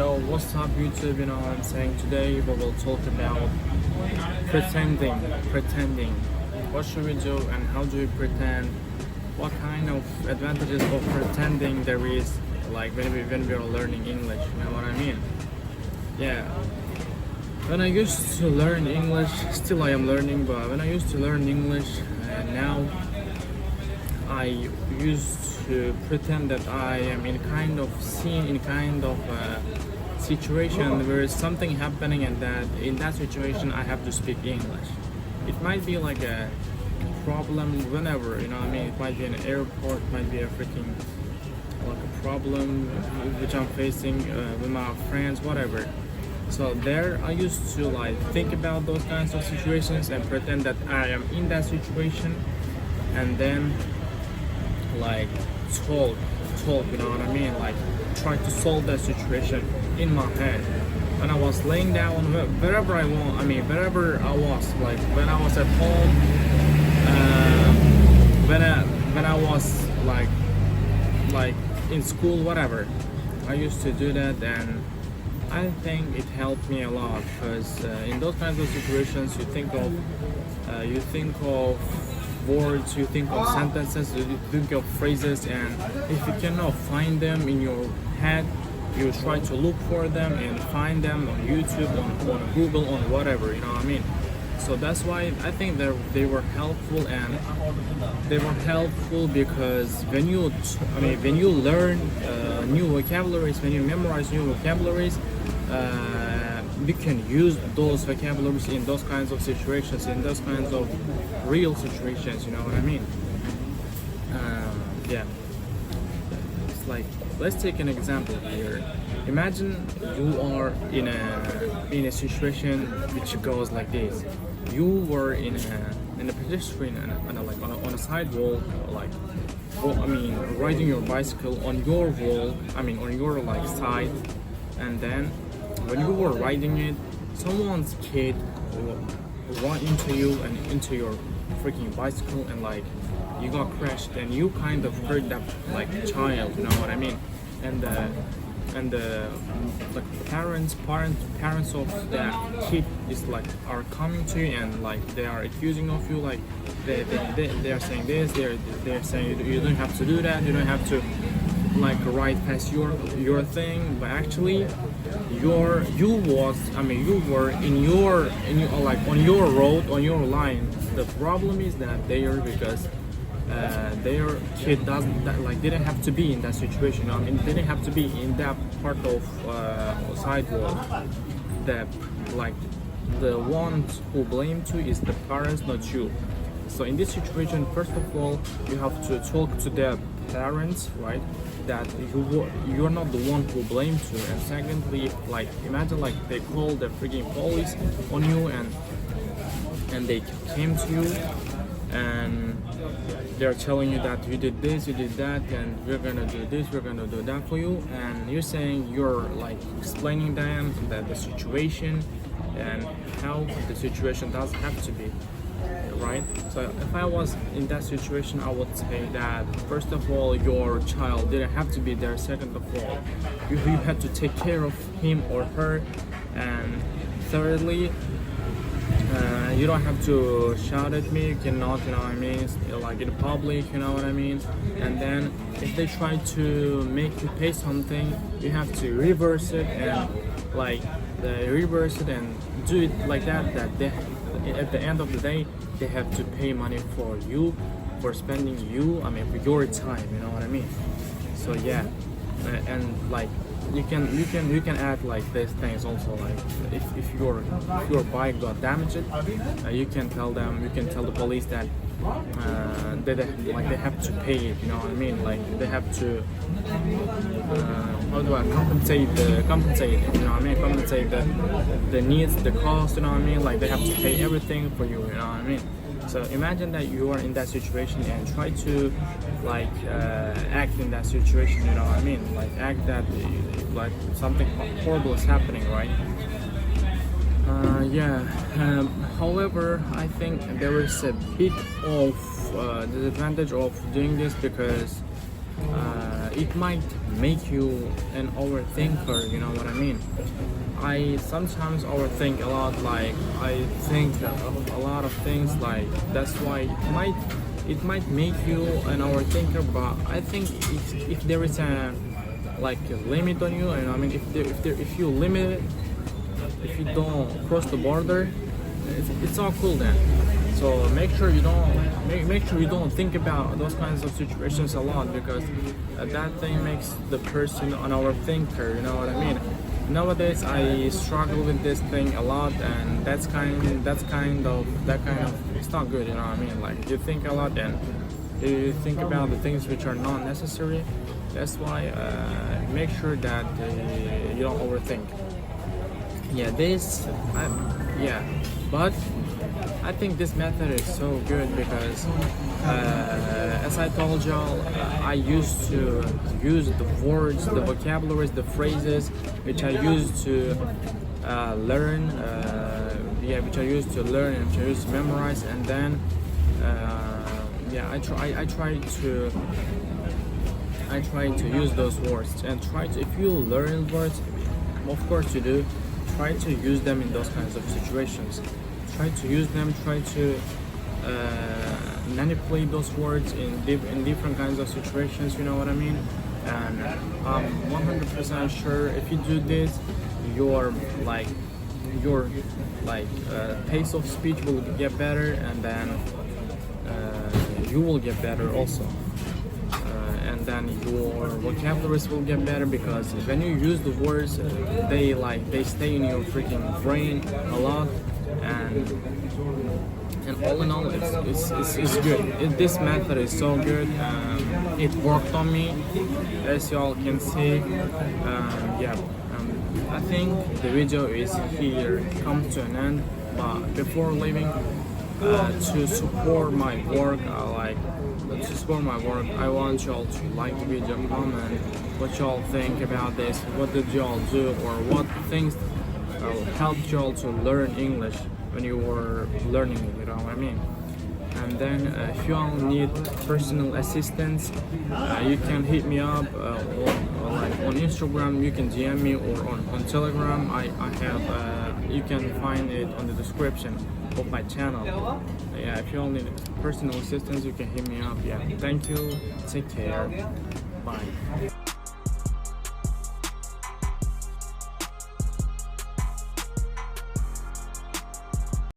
Yo, what's up YouTube? You know what I'm saying? Today we will talk about pretending. What should we do and how do we pretend? What kind of advantages of pretending there is, like when we are learning English, you know what I mean? Yeah. When I used to learn English, still I am learning, but when I used to learn English, and now I used to pretend that I am in kind of scene, in kind of situation where something happening, and that in that situation I have to speak English. It might be like a problem whenever, you know what I mean? It might be an airport, it might be a freaking like a problem which I'm facing with my friends, whatever. So there I used to like think about those kinds of situations and pretend that I am in that situation, and then like talk, you know what I mean? Like try to solve that situation in my head. When I was laying down, wherever I want, I mean, wherever I was, like when I was at home, when I was like in school, whatever, I used to do that, and I think it helped me a lot because in those kinds of situations you think of words, you think of sentences, you think of phrases, and if you cannot find them in your head, you try to look for them and find them on YouTube, on Google, on whatever, you know what I mean? So that's why I think they were helpful, and they were helpful because when you learn new vocabularies, when you memorize new vocabularies, you can use those vocabularies in those kinds of situations, in those kinds of real situations, you know what I mean? Yeah. It's like, let's take an example here. Imagine you are in a situation which goes like this. You were in a pedestrian on a sidewalk, like, well, I mean, riding your bicycle on your wall, I mean on your like side, and then when you were riding it, someone's kid run into you and into your freaking bicycle, and like you got crashed, and you kind of hurt that like child, you know what I mean? And the like parents of that kid is like are coming to you, and like they are accusing of you, like they are saying this, they're saying you don't have to do that, you don't have to like ride past your thing, but actually you were in your like on your road, on your line. The problem is that because their kid didn't have to be in that situation. I mean, didn't have to be in that part of sidewalk. That like the ones who blame to is the parents, not you. So in this situation, first of all, you have to talk to their parents, right? That you're not the one who blames you. And secondly, like imagine like they call the freaking police on you, and they came to you, and they're telling you that you did this, you did that, and we're gonna do this, we're gonna do that for you, and you're saying, you're like explaining them that the situation and how the situation does have to be, right? So if I was in that situation, I would say that first of all, your child didn't have to be there. Second of all, you had to take care of him or her, and thirdly, you don't have to shout at me. You cannot, you know what I mean, like in public, you know what I mean? And then if they try to make you pay something, you have to reverse it, and like reverse it and do it like that they, at the end of the day, they have to pay money for you, for spending for your time, you know what I mean? So yeah, and like you can add like these things also, like if your bike got damaged, you can tell the police that they have to pay it, you know what I mean? Like they have to how do I compensate, you know what I mean? Compensate the needs, the cost, you know what I mean? Like they have to pay everything for you, you know what I mean? So imagine that you are in that situation and try to like act in that situation, you know what I mean? Like act that like something horrible is happening, right? Yeah. However, I think there is a bit of disadvantage of doing this because it might make you an overthinker, you know what I mean? I sometimes overthink a lot, like I think of a lot of things, like that's why it might make you an overthinker. But I think if there is a like a limit on you, and I mean if you limit it, if you don't cross the border, it's all cool then. So make sure you don't think about those kinds of situations a lot, because that thing makes the person an overthinker. You know what I mean? Nowadays I struggle with this thing a lot, and that kind of it's not good. You know what I mean? Like you think a lot and you think about the things which are not necessary. That's why make sure that you don't overthink. Yeah, but I think this method is so good because, as I told y'all, I used to use the words, the vocabularies, the phrases which I used to learn, which I used to learn and which I used to memorize, and then I try to use those words and if you learn words, of course you do, try to use them in those kinds of situations. Try to use them, try to manipulate those words in different kinds of situations, you know what I mean? And I'm 100% sure if you do this, your pace of speech will get better, and then you will get better also. And then your vocabularies will get better, because when you use the words, they stay in your freaking brain a lot, and all in all, it's good. This method is so good. It worked on me, as y'all can see. I think the video is here, comes to an end. But before leaving, to support my work, I want y'all to like the video, comment what y'all think about this, what did y'all do, or what things helped y'all to learn English when you were learning it, you know what I mean? And then if you all need personal assistance, you can hit me up on Instagram. You can DM me, or on Telegram. I have you can find it on the description of my channel. Yeah, if you all need personal assistance, you can hit me up. Yeah, thank you, take care, bye.